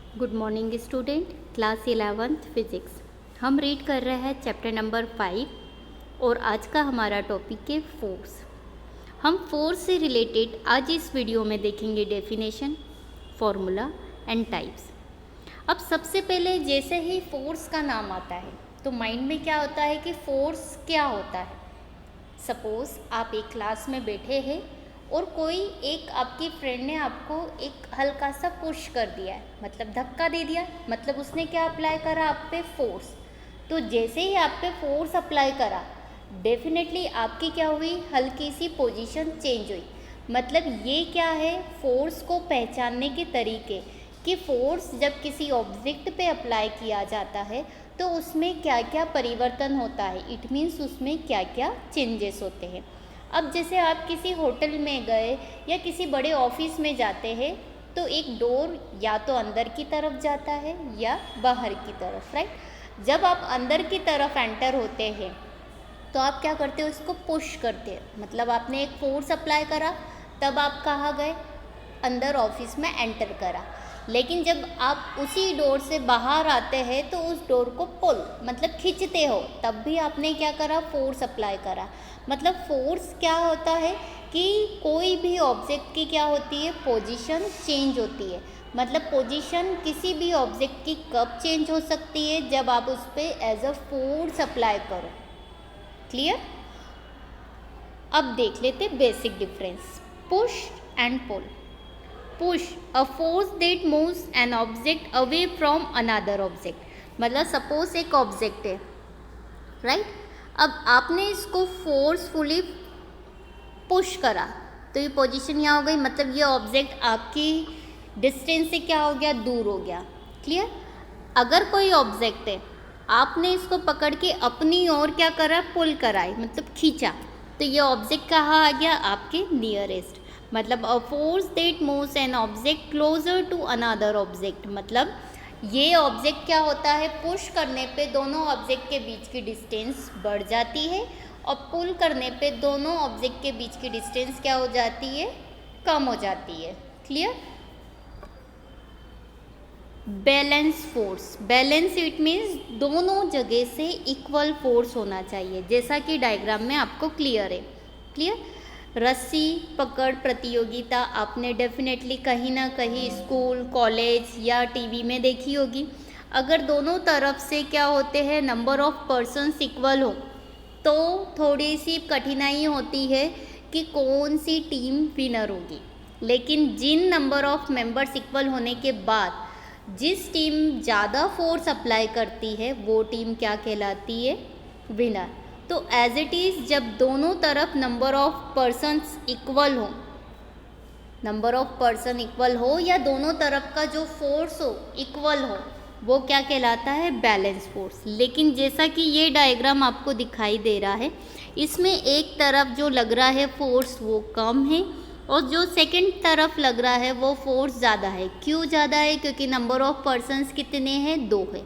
Good morning student, class 11th physics. हम read कर रहे हैं चैप्टर नंबर 5 और आज का हमारा टॉपिक है फोर्स। हम फोर्स से रिलेटेड आज इस वीडियो में देखेंगे डेफिनेशन, फॉर्मूला एंड टाइप्स। अब सबसे पहले जैसे ही फोर्स का नाम आता है तो माइंड में क्या होता है कि फोर्स क्या होता है। सपोज़ आप एक क्लास में बैठे हैं और कोई एक आपकी फ्रेंड ने आपको एक हल्का सा पुश कर दिया है, मतलब धक्का दे दिया, मतलब उसने क्या अप्लाई करा आप पे, फोर्स। तो जैसे ही आप पे फोर्स अप्लाई करा, डेफिनेटली आपकी क्या हुई, हल्की सी पोजीशन चेंज हुई। मतलब ये क्या है, फोर्स को पहचानने के तरीके कि फोर्स जब किसी ऑब्जेक्ट पे अप्लाई किया जाता है तो उसमें क्या क्या परिवर्तन होता है, इट मीन्स उसमें क्या क्या चेंजेस होते हैं। अब जैसे आप किसी होटल में गए या किसी बड़े ऑफिस में जाते हैं तो एक डोर या तो अंदर की तरफ जाता है या बाहर की तरफ, राइट। जब आप अंदर की तरफ एंटर होते हैं तो आप क्या करते हो, इसको पुश करते हैं, मतलब आपने एक फोर्स अप्लाई करा, तब आप कहाँ गए, अंदर ऑफिस में एंटर करा। लेकिन जब आप उसी डोर से बाहर आते हैं तो उस डोर को पुल मतलब खींचते हो, तब भी आपने क्या करा, फोर्स अप्लाई करा। मतलब फोर्स क्या होता है कि कोई भी ऑब्जेक्ट की क्या होती है, पोजीशन चेंज होती है। मतलब पोजीशन किसी भी ऑब्जेक्ट की कब चेंज हो सकती है, जब आप उस पर एज अ फोर्स अप्लाई करो। क्लियर। अब देख लेते basic difference, push and pull. Push, a force that moves an object away from another object. मतलब सपोज एक ऑब्जेक्ट है, राइट। अब आपने इसको फोर्सफुली पुश करा तो ये पोजीशन यहाँ हो गई, मतलब ये ऑब्जेक्ट आपकी डिस्टेंस से क्या हो गया, दूर हो गया। क्लियर। अगर कोई ऑब्जेक्ट है, आपने इसको पकड़ के अपनी ओर क्या करा, पुल कराई, मतलब खींचा, तो ये ऑब्जेक्ट कहाँ आ गया, आपके नियरेस्ट। मतलब a force that moves an object closer to another object. मतलब ये ऑब्जेक्ट क्या होता है, पुश करने पे दोनों ऑब्जेक्ट के बीच की डिस्टेंस बढ़ जाती है और पुल करने पे दोनों ऑब्जेक्ट के बीच की डिस्टेंस क्या हो जाती है, कम हो जाती है। Clear. Balance force, balance it means दोनों जगह से इक्वल फोर्स होना चाहिए, जैसा कि डायग्राम में आपको क्लियर है। क्लियर। रस्सी पकड़ प्रतियोगिता आपने डेफिनेटली कहीं ना कहीं स्कूल, कॉलेज या टीवी में देखी होगी। अगर दोनों तरफ से क्या होते हैं, नंबर ऑफ पर्सन्स इक्वल हो तो थोड़ी सी कठिनाई होती है कि कौन सी टीम विनर होगी। लेकिन जिन नंबर ऑफ मेंबर्स इक्वल होने के बाद जिस टीम ज़्यादा फोर्स अप्लाई करती है वो टीम क्या कहलाती है, विनर। तो एज इट इज़ जब दोनों तरफ नंबर ऑफ पर्सन्स इक्वल हो, नंबर ऑफ पर्सन इक्वल हो या दोनों तरफ का जो फोर्स हो इक्वल हो, वो क्या कहलाता है, बैलेंस फोर्स। लेकिन जैसा कि ये डायग्राम आपको दिखाई दे रहा है, इसमें एक तरफ जो लग रहा है फोर्स वो कम है और जो सेकंड तरफ लग रहा है वो फोर्स ज़्यादा है। क्यों ज़्यादा है, क्योंकि नंबर ऑफ पर्सन्स कितने हैं, 2 है।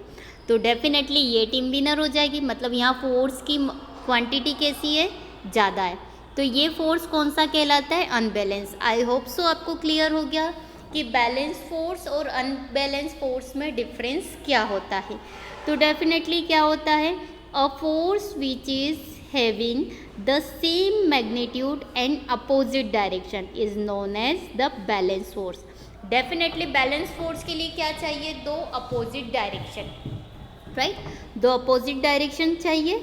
तो डेफिनेटली ये टीम विनर हो जाएगी। मतलब यहाँ फोर्स की क्वांटिटी कैसी है, ज़्यादा है। तो ये फोर्स कौन सा कहलाता है, अनबैलेंस। आई होप सो आपको क्लियर हो गया कि बैलेंस फोर्स और अनबैलेंस फोर्स में डिफरेंस क्या होता है। तो डेफिनेटली क्या होता है, a force which is having the same magnitude and opposite direction is known as the balance force. Definitely balance force के लिए क्या चाहिए, 2 opposite direction, right. 2 opposite direction चाहिए।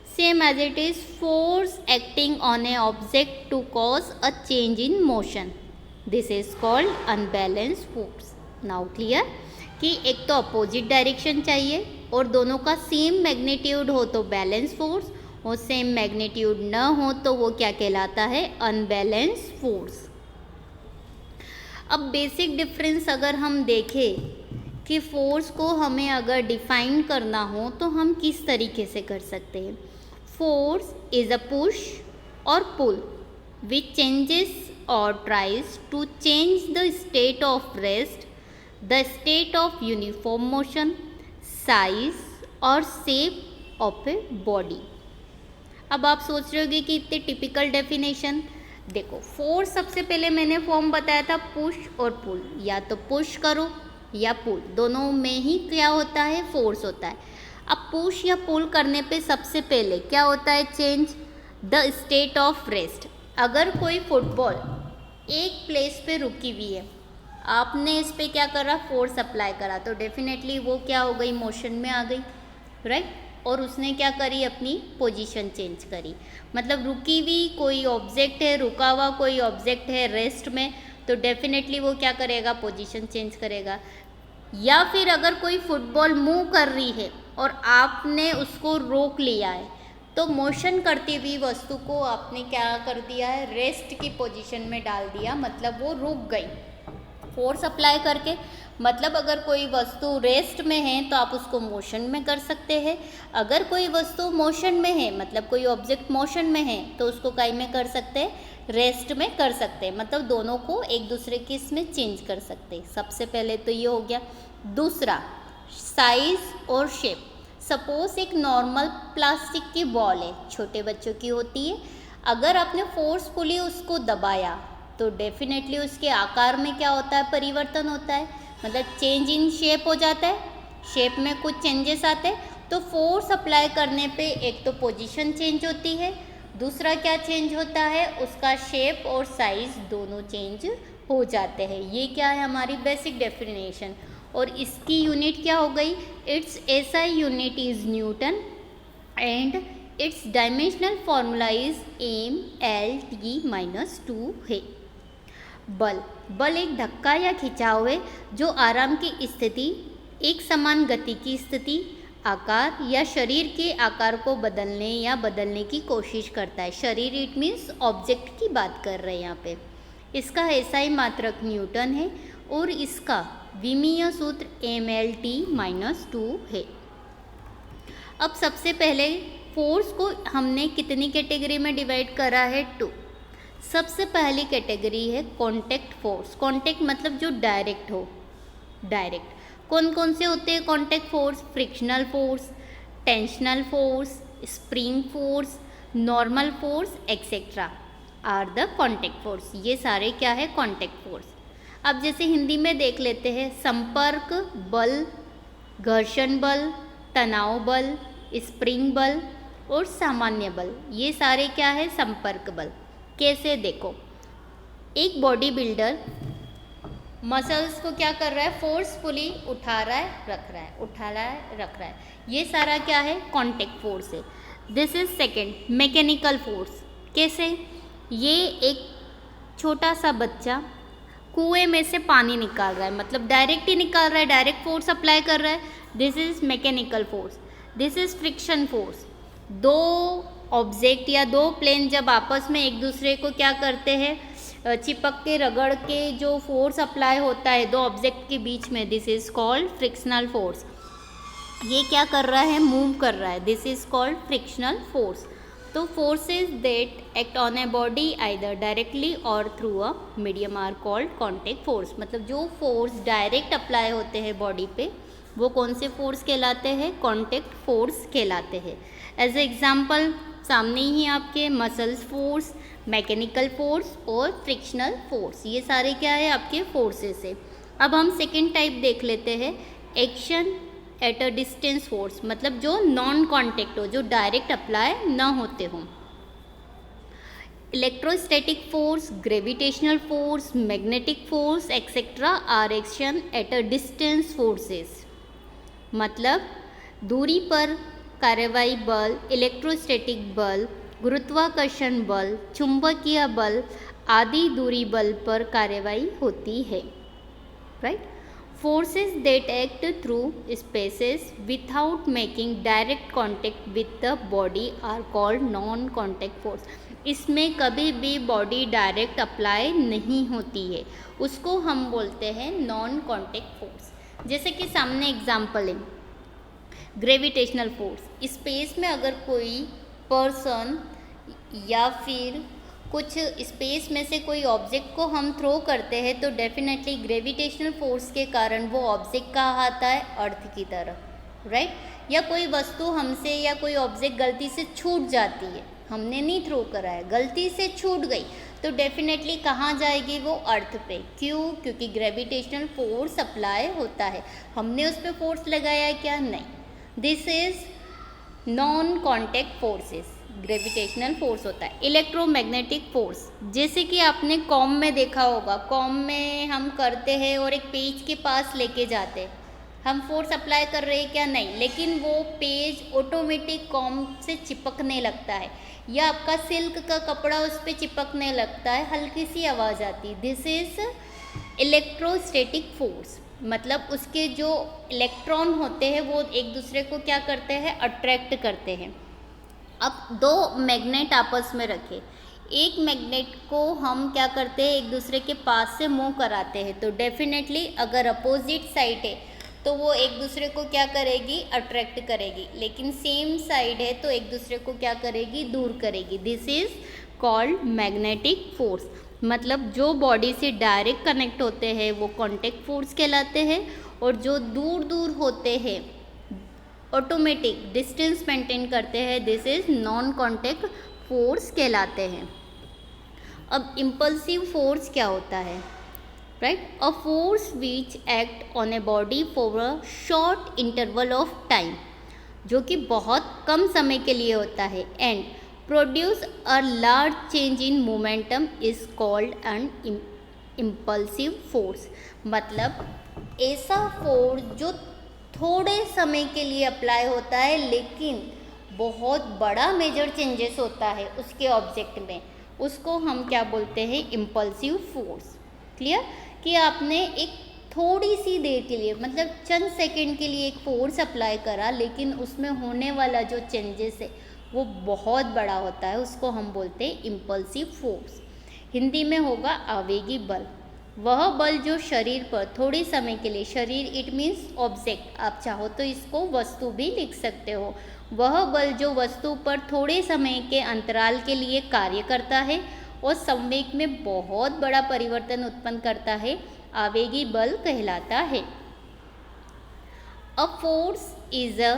Same as it is force acting on a object to cause a change in motion, this is called unbalance force. Now clear कि एक तो opposite direction चाहिए और दोनों का सेम मैग्नीट्यूड हो तो बैलेंस फोर्स, और सेम मैग्नीट्यूड न हो तो वो क्या कहलाता है, अनबैलेंस फोर्स। अब बेसिक डिफरेंस अगर हम देखें कि फोर्स को हमें अगर डिफाइन करना हो तो हम किस तरीके से कर सकते हैं। फोर्स इज अ पुश और pull which changes or tries to change the state of rest, the state of uniform motion, size और shape of a body। अब आप सोच रहे होगे कि इतने टिपिकल डेफिनेशन। देखो फोर्स सबसे पहले मैंने फॉर्म बताया था, पुश और पुल। या तो पुश करो या पुल, दोनों में ही क्या होता है, फोर्स होता है। अब पुश या पुल करने पे सबसे पहले क्या होता है, change the state of rest. अगर कोई फुटबॉल एक प्लेस पे रुकी हुई है, आपने इस पे क्या करा, फोर्स अप्लाई करा, तो डेफिनेटली वो क्या हो गई, मोशन में आ गई, राइट। और उसने क्या करी, अपनी पोजीशन चेंज करी। मतलब रुकी हुई कोई ऑब्जेक्ट है, रुका हुआ कोई ऑब्जेक्ट है रेस्ट में, तो डेफिनेटली वो क्या करेगा, पोजीशन चेंज करेगा। या फिर अगर कोई फुटबॉल मूव कर रही है और आपने उसको रोक लिया है, तो मोशन करती हुई वस्तु को आपने क्या कर दिया है, रेस्ट की पोजीशन में डाल दिया, मतलब वो रुक गई फोर्स अप्लाई करके। मतलब अगर कोई वस्तु रेस्ट में है तो आप उसको मोशन में कर सकते हैं, अगर कोई वस्तु मोशन में है, मतलब कोई ऑब्जेक्ट मोशन में है, तो उसको काई में कर सकते हैं, रेस्ट में कर सकते हैं। मतलब दोनों को एक दूसरे के इसमें चेंज कर सकते हैं। सबसे पहले तो ये हो गया। दूसरा, साइज और शेप। सपोज एक नॉर्मल प्लास्टिक की बॉल है, छोटे बच्चों की होती है, अगर आपने फोर्सफुली उसको दबाया तो डेफिनेटली उसके आकार में क्या होता है, परिवर्तन होता है, मतलब चेंज इन शेप हो जाता है, शेप में कुछ चेंजेस आते हैं। तो फोर्स अप्लाई करने पे एक तो पोजीशन चेंज होती है, दूसरा क्या चेंज होता है, उसका शेप और साइज दोनों चेंज हो जाते हैं। ये क्या है, हमारी बेसिक डेफिनेशन। और इसकी यूनिट क्या हो गई, it's SI unit is Newton and it's dimensional formula is mL/T-2 है। बल एक धक्का या खिंचाव है जो आराम की स्थिति, एक समान गति की स्थिति, आकार या शरीर के आकार को बदलने या बदलने की कोशिश करता है। शरीर इट मीन्स ऑब्जेक्ट की बात कर रहे हैं यहाँ पे। इसका एसआई मात्रक न्यूटन है और इसका विमीय सूत्र mL/T-2 है। अब सबसे पहले फोर्स को हमने कितनी कैटेगरी में डिवाइड करा है, 2। सबसे पहली कैटेगरी है कॉन्टैक्ट फोर्स। कॉन्टैक्ट मतलब जो डायरेक्ट हो, डायरेक्ट। कौन कौन से होते हैं contact force, frictional force, tensional force, spring force, normal force etcetera are the contact force. ये सारे क्या है, कॉन्टैक्ट फोर्स। अब जैसे हिंदी में देख लेते हैं, संपर्क बल, घर्षण बल, तनाव बल, स्प्रिंग बल और सामान्य बल, ये सारे क्या है, संपर्क बल। कैसे, देखो, एक बॉडी बिल्डर मसल्स को क्या कर रहा है, फोर्सफुली उठा रहा है, रख रहा है, उठा रहा है, रख रहा है, ये सारा क्या है, कॉन्टैक्ट फोर्स है। This is second, mechanical force. कैसे, ये एक छोटा सा बच्चा कुएं में से पानी निकाल रहा है, मतलब डायरेक्ट ही निकाल रहा है, डायरेक्ट फोर्स अप्लाई कर रहा है, this is mechanical force. This is friction force. दो ऑब्जेक्ट या दो प्लेन जब आपस में एक दूसरे को क्या करते हैं, चिपक के रगड़ के जो फोर्स अप्लाई होता है दो ऑब्जेक्ट के बीच में, this is called frictional force. ये क्या कर रहा है, मूव कर रहा है, this is called frictional force. तो forces that act on a body either directly और through a medium are called contact force. मतलब जो फोर्स डायरेक्ट अप्लाई होते हैं बॉडी पे, वो कौन से फोर्स कहलाते हैं, कॉन्टैक्ट फोर्स कहलाते हैं। एज ए एग्जाम्पल सामने ही आपके मसल्स फोर्स, मैकेनिकल फोर्स और फ्रिक्शनल फोर्स, ये सारे क्या है, आपके फोर्सेस है। अब हम सेकेंड टाइप देख लेते हैं, action at a distance force. मतलब जो नॉन कॉन्टैक्ट हो, जो डायरेक्ट अप्लाई ना होते हों। Electrostatic force, gravitational force, magnetic force etcetera are action at a distance forces. मतलब दूरी पर कार्यवाही बल, इलेक्ट्रोस्टैटिक बल, गुरुत्वाकर्षण बल, चुंबकीय बल आदि दूरी बल पर कार्यवाही होती है, right. Forces that act through spaces without making direct contact with the body are called non contact force. इसमें कभी भी बॉडी डायरेक्ट अप्लाई नहीं होती है, उसको हम बोलते हैं नॉन कॉन्टैक्ट फोर्स। जैसे कि सामने एग्जाम्पल है, ग्रेविटेशनल फोर्स। स्पेस में अगर कोई पर्सन या फिर कुछ स्पेस में से कोई ऑब्जेक्ट को हम थ्रो करते हैं, तो डेफिनेटली ग्रेविटेशनल फोर्स के कारण वो ऑब्जेक्ट कहाँ आता है, अर्थ की तरफ, राइट। या कोई वस्तु हमसे या कोई ऑब्जेक्ट गलती से छूट जाती है, हमने नहीं थ्रो करा है, गलती से छूट गई, तो डेफिनेटली कहाँ जाएगी वो? अर्थ पे। क्यों? क्योंकि ग्रेविटेशनल फोर्स अप्लाई होता है। हमने उस पर फोर्स लगाया है क्या? नहीं। This is non contact forces. Gravitational force होता है। इलेक्ट्रोमैग्नेटिक फोर्स, जैसे कि आपने कॉम में देखा होगा, कॉम में हम करते हैं और एक पेज के पास लेके जाते हैं, हम फोर्स अप्लाई कर रहे हैं क्या? नहीं, लेकिन वो पेज ऑटोमेटिक कॉम से चिपकने लगता है, या आपका सिल्क का कपड़ा उस पर चिपकने लगता है, हल्की सी आवाज़ आती। दिस इज इलेक्ट्रोस्टैटिक फोर्स, मतलब उसके जो इलेक्ट्रॉन होते हैं वो एक दूसरे को क्या करते हैं? अट्रैक्ट करते हैं। अब दो मैग्नेट आपस में रखे, एक मैग्नेट को हम क्या करते हैं? एक दूसरे के पास से मूव कराते हैं, तो डेफिनेटली अगर अपोजिट साइड है तो वो एक दूसरे को क्या करेगी? अट्रैक्ट करेगी, लेकिन सेम साइड है तो एक दूसरे को क्या करेगी? दूर करेगी। This is called magnetic force. मतलब जो बॉडी से डायरेक्ट कनेक्ट होते हैं वो कॉन्टैक्ट फोर्स कहलाते हैं, और जो दूर दूर होते हैं ऑटोमेटिक डिस्टेंस मेंटेन करते हैं, this is non contact force कहलाते हैं। अब इम्पल्सिव फोर्स क्या होता है? Right, a force which act on a body for a short interval of time, जो कि बहुत कम समय के लिए होता है, and produce a large change in momentum is called an impulsive force. मतलब ऐसा फोर्स जो थोड़े समय के लिए अप्लाई होता है लेकिन बहुत बड़ा मेजर चेंजेस होता है उसके ऑब्जेक्ट में, उसको हम क्या बोलते हैं? Impulsive force. क्लियर? कि आपने एक थोड़ी सी देर के लिए, मतलब चंद सेकंड के लिए एक फोर्स अप्लाई करा, लेकिन उसमें होने वाला जो चेंजेस है वो बहुत बड़ा होता है, उसको हम बोलते हैं इम्पल्सिव फोर्स। हिंदी में होगा आवेगी बल। वह बल जो शरीर पर थोड़े समय के लिए, शरीर इट मीन्स ऑब्जेक्ट, आप चाहो तो इसको वस्तु भी लिख सकते हो, वह बल जो वस्तु पर थोड़े समय के अंतराल के लिए कार्य करता है और संवेग में बहुत बड़ा परिवर्तन उत्पन्न करता है, आवेगी बल कहलाता है। A force is a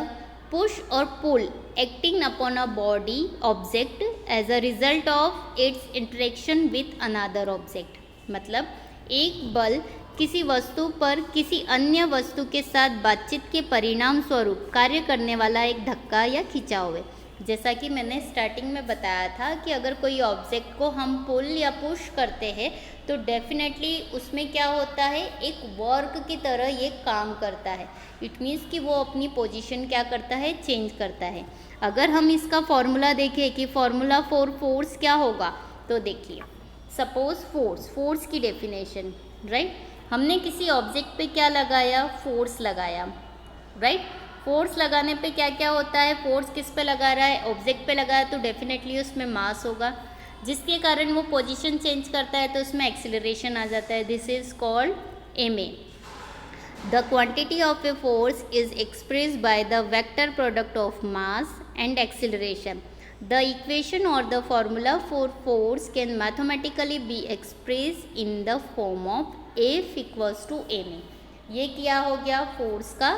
push और pull acting upon a body object as a result of its interaction with another object. मतलब एक बल किसी वस्तु पर किसी अन्य वस्तु के साथ बातचीत के परिणाम स्वरूप कार्य करने वाला एक धक्का या खिंचाव है। जैसा कि मैंने स्टार्टिंग में बताया था कि अगर कोई ऑब्जेक्ट को हम पुल या पुश करते हैं तो डेफिनेटली उसमें क्या होता है? एक वर्क की तरह ये काम करता है। इट मीन्स कि वो अपनी पोजीशन क्या करता है? चेंज करता है। अगर हम इसका फॉर्मूला देखें कि फॉर्मूला फॉर फोर्स क्या होगा, तो देखिए, सपोज फोर्स की डेफिनेशन, राइट, हमने किसी ऑब्जेक्ट पे क्या लगाया? फोर्स लगाया, राइट। फोर्स लगाने पे क्या क्या होता है? फोर्स किस पे लगा रहा है? ऑब्जेक्ट पे लगाया, तो डेफिनेटली उसमें मास होगा, जिसके कारण वो पोजीशन चेंज करता है, तो उसमें एक्सीलरेशन आ जाता है। This is called ma। The quantity of a force is expressed by the vector product of mass and acceleration. The equation or the formula for force can mathematically be expressed in the form of F equals to ma। ये क्या हो गया? Force का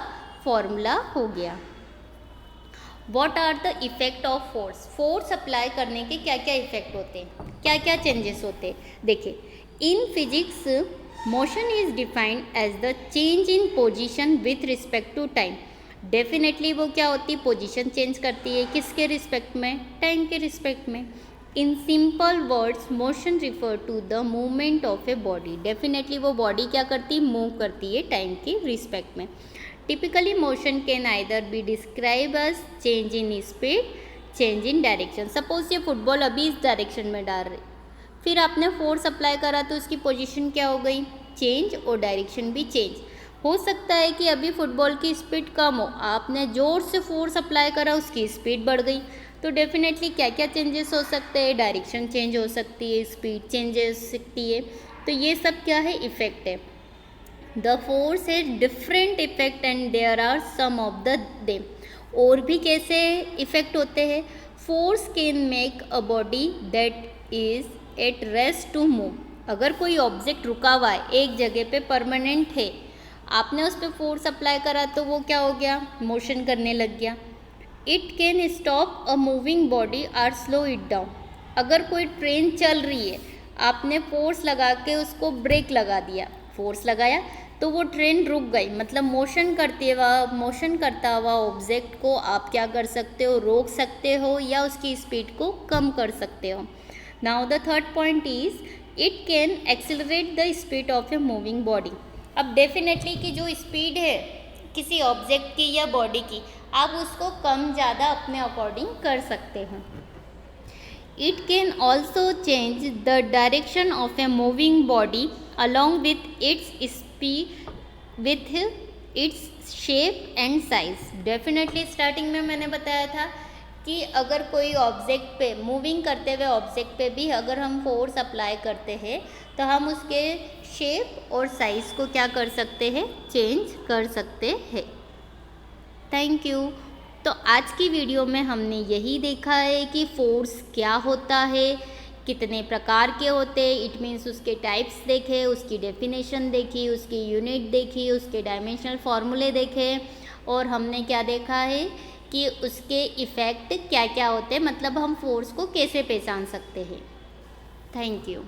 formula हो गया। What are the effect of force? Force apply करने के क्या क्या इफेक्ट होते हैं, क्या क्या चेंजेस होते हैं? देखिए, in physics motion is defined as the change in position with respect to time. Definitely वो क्या होती है? पोजीशन चेंज करती है, किसके रिस्पेक्ट में? टाइम के रिस्पेक्ट में। In simple words motion refer to the movement of a body. Definitely वो बॉडी क्या करती है? मूव करती है टाइम के रिस्पेक्ट में। Typically motion can either be describe as change in speed, change in direction. Suppose ये फुटबॉल अभी इस डायरेक्शन में डाल रही, फिर आपने फोर्स अप्लाई करा तो उसकी पोजीशन क्या हो गई? चेंज, और डायरेक्शन भी चेंज। हो सकता है कि अभी फुटबॉल की स्पीड कम हो, आपने ज़ोर से फोर्स अप्लाई करा, उसकी स्पीड बढ़ गई, तो डेफिनेटली क्या क्या चेंजेस हो सकते हैं? डायरेक्शन चेंज हो सकती है, स्पीड चेंज हो सकती है। तो ये सब क्या है? इफेक्ट है। The force has different effect and there are some of the them. और भी कैसे इफेक्ट होते हैं? Force can make a body that is at rest to move. अगर कोई ऑब्जेक्ट रुका हुआ है, एक जगह पे परमानेंट है, आपने उस पर फोर्स अप्लाई करा तो वो क्या हो गया? मोशन करने लग गया। It can stop a moving body और स्लो इट डाउन। अगर कोई ट्रेन चल रही है, आपने फोर्स लगा के उसको ब्रेक लगा दिया, फोर्स लगाया तो वो ट्रेन रुक गई, मतलब मोशन करता हुआ ऑब्जेक्ट को आप क्या कर सकते हो, रोक सकते हो या उसकी स्पीड को कम कर सकते हो। Now the third point is it can accelerate the speed of a moving body. अब डेफिनेटली कि जो स्पीड है किसी ऑब्जेक्ट की या बॉडी की, आप उसको कम ज़्यादा अपने अकॉर्डिंग कर सकते हैं। It can also change the direction of a moving body along with its speed, with its shape and size. Definitely starting में मैंने बताया था कि अगर कोई ऑब्जेक्ट पे, मूविंग करते हुए ऑब्जेक्ट पे भी अगर हम फोर्स अप्लाई करते हैं तो हम उसके शेप और साइज़ को क्या कर सकते हैं, चेंज कर सकते हैं। Thank you. तो आज की वीडियो में हमने यही देखा है कि फोर्स क्या होता है, कितने प्रकार के होते हैं, इट मीन्स उसके टाइप्स देखे, उसकी डेफिनेशन देखी, उसकी यूनिट देखी, उसके डायमेंशनल फार्मूले देखे, और हमने क्या देखा है कि उसके इफ़ेक्ट क्या क्या होते हैं, मतलब हम फोर्स को कैसे पहचान सकते हैं। Thank you.